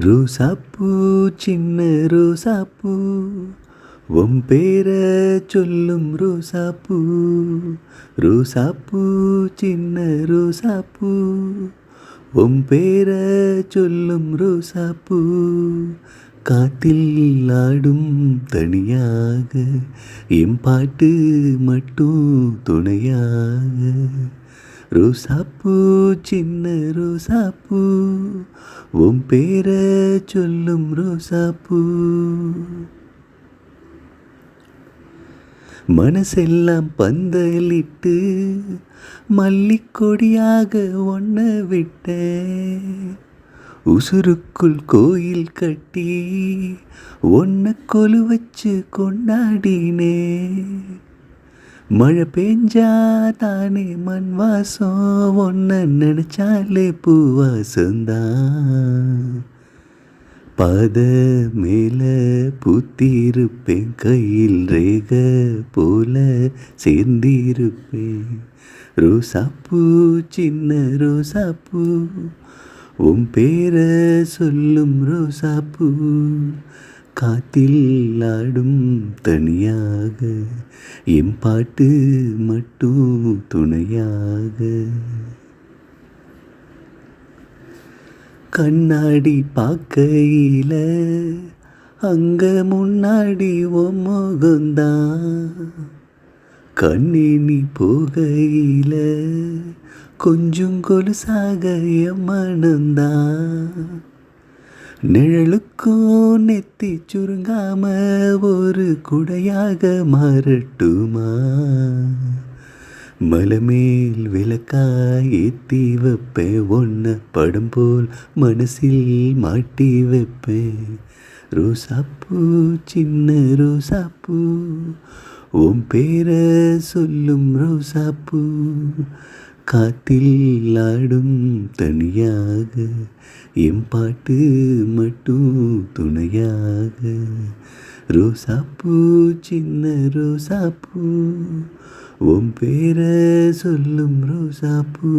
ரோசாப்பூ சின்ன ரோசாப்பூ உன் பேர சொல்லும் ரோசாப்பூ. ரோசாப்பூ சின்ன ரோசாப்பூ உன் பேர சொல்லும் ரோசாப்பூ. காத்தில் ஆடும் தனியாக என் பாட்டு மட்டும் துணையாக. ரோசாப்பூ சின்ன ரோசாப்பூ உன் பேர சொல்லும் ரோசாப்பூ. மனசெல்லாம் பந்தலிட்டு மல்லிக்கொடியாக ஒன்ன விட்ட. உசுருக்குள் கோயில் கட்டி ஒன்ன கொலு வச்சு கொண்டாடினே. மழை பெஞ்சா தானே மண் வாசம், ஒன்ன நினைச்சாலே பூவாசந்தான். பாத மேல பூத்திருப்பேன், கையில் ரேக போல சேர்ந்திருப்பேன். ரோசாப்பூ சின்ன ரோசாப்பூ உன் பேர சொல்லும் ரோசாப்பூ. காத்தில் ஆடும் தனியாக என் பாட்டு மட்டும் துணையாக. கண்ணாடி பார்க்கையில அங்க முன்னாடி உன் முகந்தான். கண்ணினி போகையில கொஞ்சம் கொலுசாக என் மனந்தான். நிழலுக்கும் நெத்தி சுருங்காம ஒரு குடையாக மாறட்டுமா. மலைமேல் விளக்காய் ஏத்தி வைப்பேன், ஒன்ன படம் போல் மனசில் மாட்டி வைப்பேன். ரோசாப்பூ சின்ன ரோசாப்பூ உன் பேர சொல்லும் ரோசாப்பூ. காத்தில் ஆடும் தனியாக என் பாட்டு மட்டும் துணையாக. ரோசாப்பூ சின்ன ரோசாப்பூ உன் பேர சொல்லும் ரோசாப்பூ.